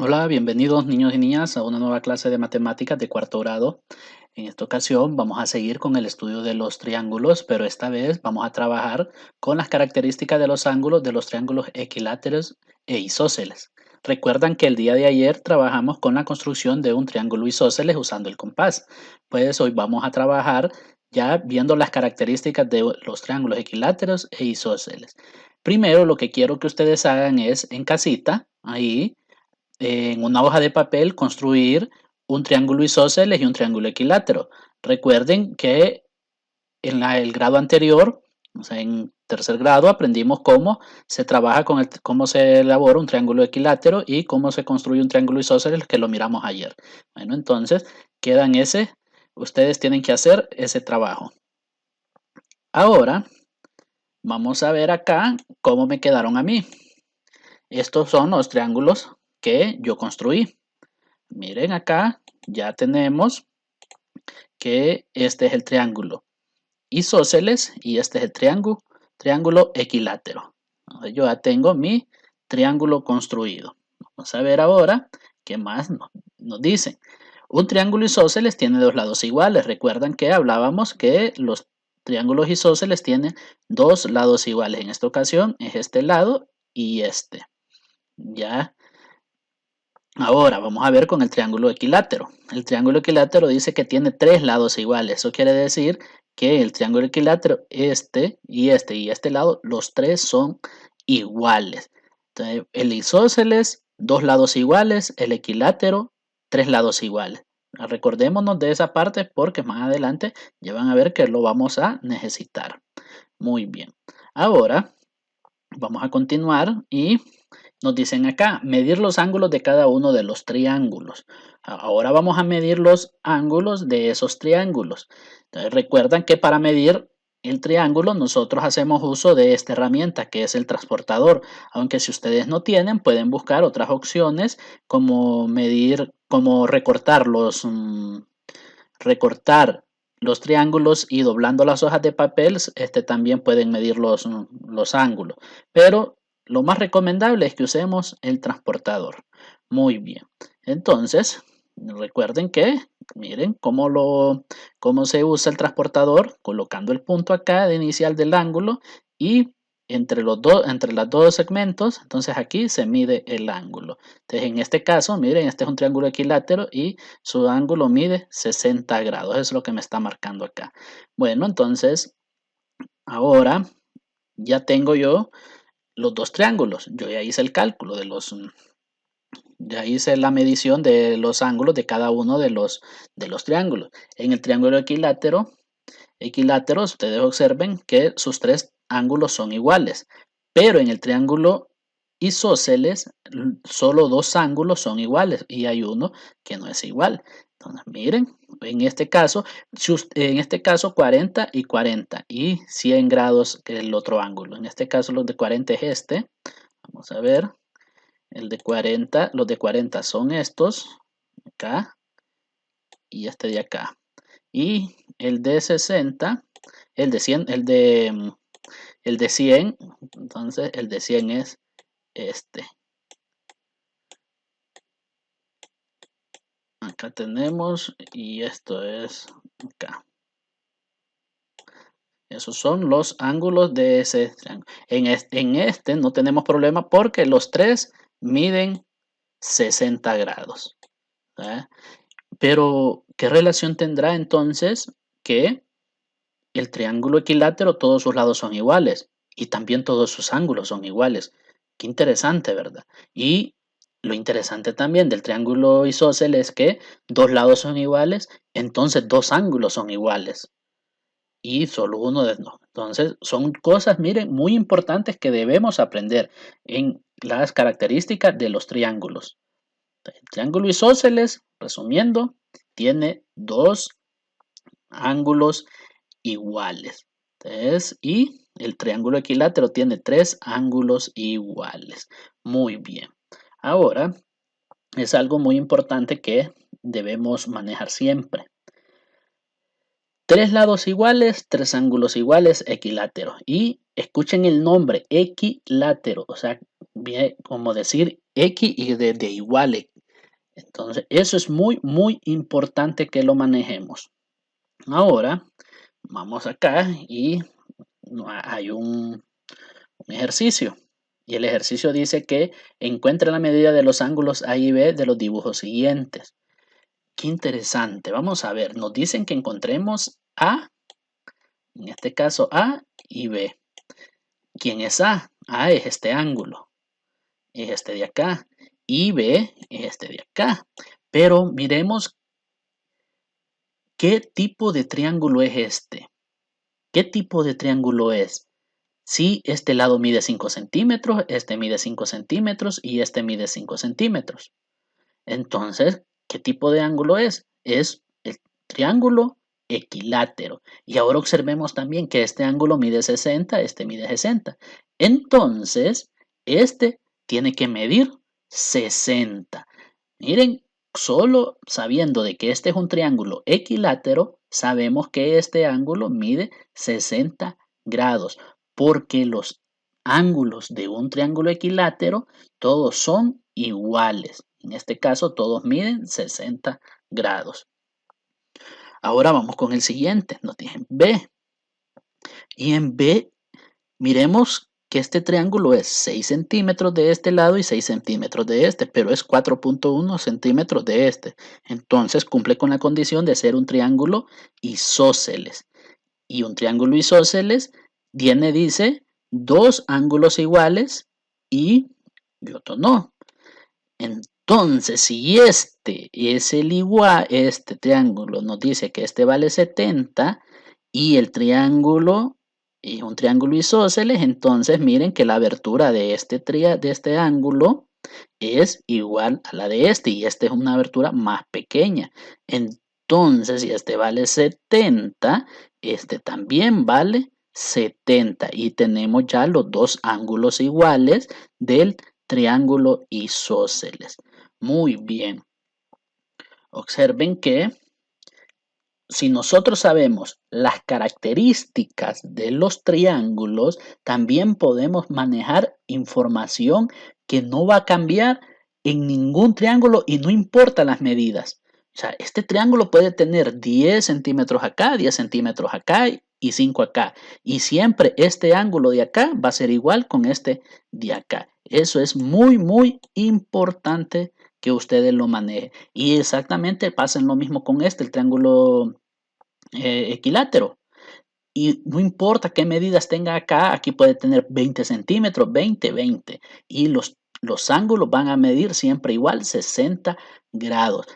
Hola, bienvenidos niños y niñas a una nueva clase de matemáticas de cuarto grado. En esta ocasión vamos a seguir con el estudio de los triángulos, pero esta vez vamos a trabajar con las características de los ángulos de los triángulos equiláteros e isósceles. Recuerdan que el día de ayer trabajamos con la construcción de un triángulo isósceles usando el compás. Pues hoy vamos a trabajar ya viendo las características de los triángulos equiláteros e isósceles. Primero lo que quiero que ustedes hagan es en casita, ahí en una hoja de papel construir un triángulo isósceles y un triángulo equilátero. Recuerden que en el grado anterior, o sea, en tercer grado, aprendimos cómo se trabaja cómo se elabora un triángulo equilátero y cómo se construye un triángulo isósceles, que lo miramos ayer. Bueno, entonces quedan ustedes tienen que hacer ese trabajo. Ahora vamos a ver acá cómo me quedaron a mí. Estos son los triángulos que yo construí. Miren acá, ya tenemos que este es el triángulo isósceles y este es el triángulo equilátero. Entonces yo ya tengo mi triángulo construido. Vamos a ver ahora qué más nos dicen. Un triángulo isósceles tiene dos lados iguales. Recuerdan que hablábamos que los triángulos isósceles tienen dos lados iguales. En esta ocasión es este lado y este. Ya. Ahora vamos a ver con el triángulo equilátero. El triángulo equilátero dice que tiene tres lados iguales. Eso quiere decir que el triángulo equilátero, este y este lado, los tres son iguales. Entonces, el isósceles, dos lados iguales, el equilátero, tres lados iguales. Recordémonos de esa parte porque más adelante ya van a ver que lo vamos a necesitar. Muy bien. Ahora vamos a continuar y nos dicen acá, medir los ángulos de cada uno de los triángulos. Ahora vamos a medir los ángulos de esos triángulos. Entonces recuerdan que para medir el triángulo nosotros hacemos uso de esta herramienta que es el transportador. Aunque si ustedes no tienen, pueden buscar otras opciones como medir, como recortar los triángulos y doblando las hojas de papel, también pueden medir los ángulos. Pero lo más recomendable es que usemos el transportador. Muy bien. Entonces, recuerden que, miren cómo se usa el transportador, colocando el punto acá de inicial del ángulo y entre los dos segmentos, entonces aquí se mide el ángulo. Entonces, en este caso, miren, este es un triángulo equilátero y su ángulo mide 60 grados. Eso es lo que me está marcando acá. Bueno, entonces, ahora ya tengo yo los dos triángulos. Yo ya hice el cálculo ya hice la medición de los ángulos de cada uno de los triángulos. En el triángulo equilátero, ustedes observen que sus tres ángulos son iguales, pero en el triángulo isósceles solo dos ángulos son iguales y hay uno que no es igual. Entonces, miren, en este caso, 40 y 40 y 100 grados el otro ángulo. En este caso los de 40 es este. Vamos a ver, los de 40 son estos, acá y este de acá. Y el de 60, el de 100, el de 100, entonces el de 100 es este. Acá tenemos y esto es acá. Esos son los ángulos de ese triángulo. En este no tenemos problema porque los tres miden 60 grados. ¿Verdad? Pero, ¿qué relación tendrá entonces que el triángulo equilátero todos sus lados son iguales y también todos sus ángulos son iguales? Qué interesante, ¿verdad? Y lo interesante también del triángulo isósceles es que dos lados son iguales, entonces dos ángulos son iguales y solo uno de no. Entonces, son cosas, miren, muy importantes que debemos aprender en las características de los triángulos. El triángulo isósceles, resumiendo, tiene dos ángulos iguales. Entonces, y el triángulo equilátero tiene tres ángulos iguales. Muy bien. Ahora, es algo muy importante que debemos manejar siempre. Tres lados iguales, tres ángulos iguales, equilátero. Y escuchen el nombre, equilátero. O sea, como decir X y de iguales. Entonces, eso es muy, muy importante que lo manejemos. Ahora, vamos acá y hay un ejercicio. Y el ejercicio dice que encuentre la medida de los ángulos A y B de los dibujos siguientes. Qué interesante. Vamos a ver, nos dicen que encontremos A, en este caso A y B. ¿Quién es A? A es este ángulo, es este de acá. Y B es este de acá. Pero miremos qué tipo de triángulo es este. ¿Qué tipo de triángulo es? Si este lado mide 5 centímetros, este mide 5 centímetros y este mide 5 centímetros. Entonces, ¿qué tipo de ángulo es? Es el triángulo equilátero. Y ahora observemos también que este ángulo mide 60, este mide 60. Entonces, este tiene que medir 60. Miren, solo sabiendo de que este es un triángulo equilátero, sabemos que este ángulo mide 60 grados, porque los ángulos de un triángulo equilátero todos son iguales. En este caso, todos miden 60 grados. Ahora vamos con el siguiente, nos dicen B. Y en B, miremos que este triángulo es 6 centímetros de este lado y 6 centímetros de este, pero es 4.1 centímetros de este. Entonces cumple con la condición de ser un triángulo isósceles. Y un triángulo isósceles dice dos ángulos iguales y otro no. Entonces, si este es el igual, este triángulo nos dice que este vale 70 y el triángulo es un triángulo isósceles, entonces miren que la abertura de este ángulo es igual a la de este y esta es una abertura más pequeña. Entonces, si este vale 70, este también vale 70 y tenemos ya los dos ángulos iguales del triángulo isósceles. Muy bien. Observen que si nosotros sabemos las características de los triángulos, también podemos manejar información que no va a cambiar en ningún triángulo y no importa las medidas. O sea, este triángulo puede tener 10 centímetros acá, 10 centímetros acá y 5 acá. Y siempre este ángulo de acá va a ser igual con este de acá. Eso es muy, muy importante que ustedes lo manejen. Y exactamente pasa lo mismo con el triángulo equilátero. Y no importa qué medidas tenga acá, aquí puede tener 20 centímetros, 20, 20. Y los ángulos van a medir siempre igual, 60 grados.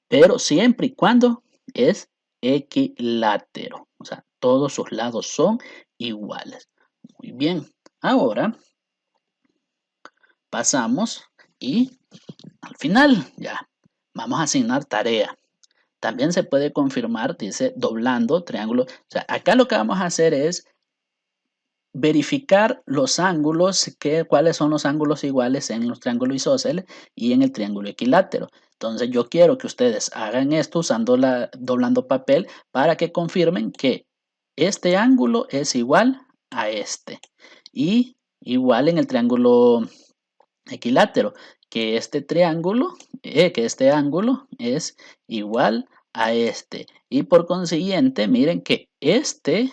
Pero siempre y cuando es equilátero. O sea, todos sus lados son iguales. Muy bien. Ahora pasamos y al final ya vamos a asignar tarea. También se puede confirmar, dice, doblando triángulo. O sea, acá lo que vamos a hacer es verificar los ángulos, cuáles son los ángulos iguales en los triángulos isósceles y en el triángulo equilátero. Entonces yo quiero que ustedes hagan esto usando doblando papel para que confirmen que este ángulo es igual a este. Y igual en el triángulo equilátero, que que este ángulo es igual a este. Y por consiguiente, miren que este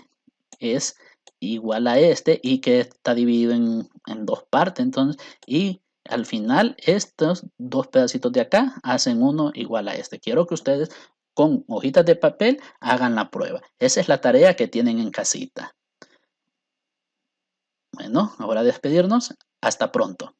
es igual a este y que está dividido en dos partes. Entonces, y al final estos dos pedacitos de acá hacen uno igual a este. Quiero que ustedes con hojitas de papel hagan la prueba. Esa es la tarea que tienen en casita. Bueno, ahora despedirnos. Hasta pronto.